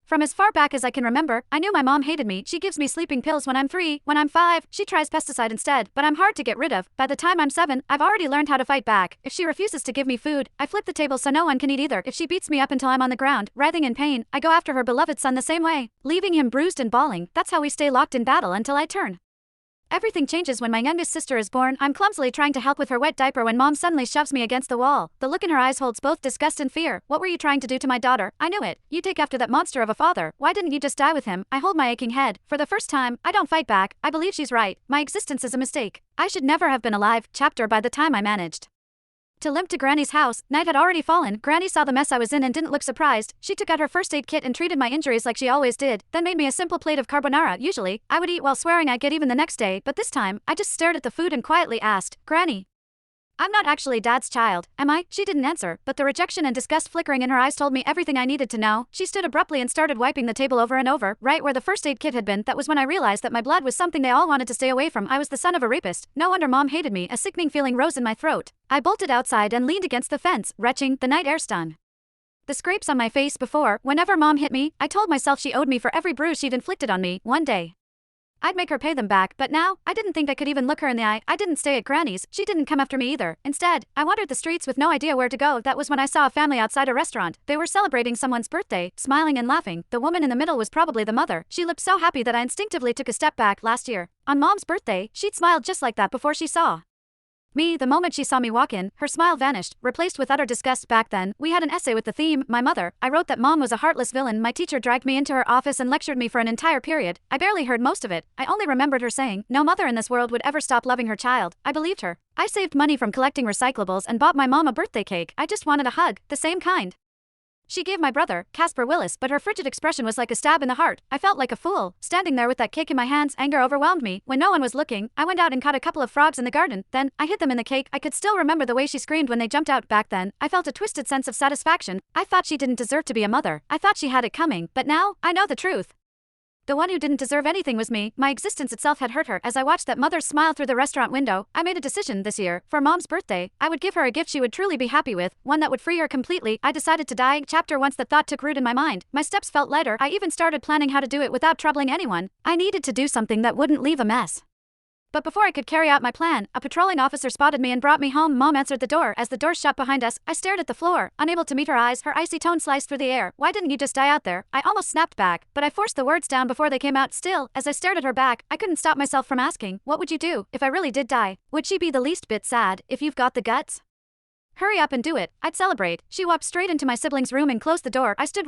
From as far back as I can remember, I knew my mom hated me. She gives me sleeping pills when I'm 3, when I'm 5, she tries pesticide instead, but I'm hard to get rid of. By the time I'm 7, I've already learned how to fight back. If she refuses to give me food, I flip the table so no one can eat either. If she beats me up until I'm on the ground, writhing in pain, I go after her beloved son the same way, leaving him bruised and bawling. That's how we stay locked in battle until I turn. Everything changes when my youngest sister is born. I'm clumsily trying to help with her wet diaper when mom suddenly shoves me against the wall. The look in her eyes holds both disgust and fear. What were you trying to do to my daughter? I knew it. You take after that monster of a father. Why didn't you just die with him? I hold my aching head. For the first time, I don't fight back. I believe she's right. My existence is a mistake. I should never have been alive. Chapter by the time I managed to limp to Granny's house, night had already fallen. Granny saw the mess I was in and didn't look surprised. She took out her first aid kit and treated my injuries like she always did, then made me a simple plate of carbonara. Usually, I would eat while swearing I'd get even the next day, but this time, I just stared at the food and quietly asked, "Granny, I'm not actually Dad's child, am I?" She didn't answer, but the rejection and disgust flickering in her eyes told me everything I needed to know. She stood abruptly and started wiping the table over and over, right where the first aid kit had been. That was when I realized that my blood was something they all wanted to stay away from. I was the son of a rapist. No wonder Mom hated me. A sickening feeling rose in my throat. I bolted outside and leaned against the fence, retching. The night air stung the scrapes on my face before. Whenever Mom hit me, I told myself she owed me for every bruise she'd inflicted on me. One day I'd make her pay them back, but now, I didn't think I could even look her in the eye. I didn't stay at Granny's. She didn't come after me either. Instead, I wandered the streets with no idea where to go. That was when I saw a family outside a restaurant. They were celebrating someone's birthday, smiling and laughing. The woman in the middle was probably the mother. She looked so happy that I instinctively took a step back. Last year, on Mom's birthday, she'd smiled just like that before she saw me. The moment she saw me walk in, her smile vanished, replaced with utter disgust. Back then, we had an essay with the theme, my mother. I wrote that Mom was a heartless villain. My teacher dragged me into her office and lectured me for an entire period. I barely heard most of it. I only remembered her saying, no mother in this world would ever stop loving her child. I believed her. I saved money from collecting recyclables and bought my mom a birthday cake. I just wanted a hug, the same kind she gave my brother, Casper Willis, but her frigid expression was like a stab in the heart. I felt like a fool, standing there with that cake in my hands. Anger overwhelmed me. When no one was looking, I went out and caught a couple of frogs in the garden. Then, I hid them in the cake. I could still remember the way she screamed when they jumped out. Back then, I felt a twisted sense of satisfaction. I thought she didn't deserve to be a mother. I thought she had it coming, but now, I know the truth. The one who didn't deserve anything was me. My existence itself had hurt her. As I watched that mother smile through the restaurant window, I made a decision this year. For Mom's birthday, I would give her a gift she would truly be happy with, one that would free her completely. I decided to die. Chapter once the thought took root in my mind, my steps felt lighter. I even started planning how to do it without troubling anyone. I needed to do something that wouldn't leave a mess. But before I could carry out my plan, a patrolling officer spotted me and brought me home. Mom answered the door. As the door shut behind us, I stared at the floor, unable to meet her eyes. Her icy tone sliced through the air. Why didn't you just die out there? I almost snapped back, but I forced the words down before they came out. Still, as I stared at her back, I couldn't stop myself from asking, what would you do if I really did die? Would she be the least bit sad? If you've got the guts, hurry up and do it. I'd celebrate. She walked straight into my sibling's room and closed the door. I stood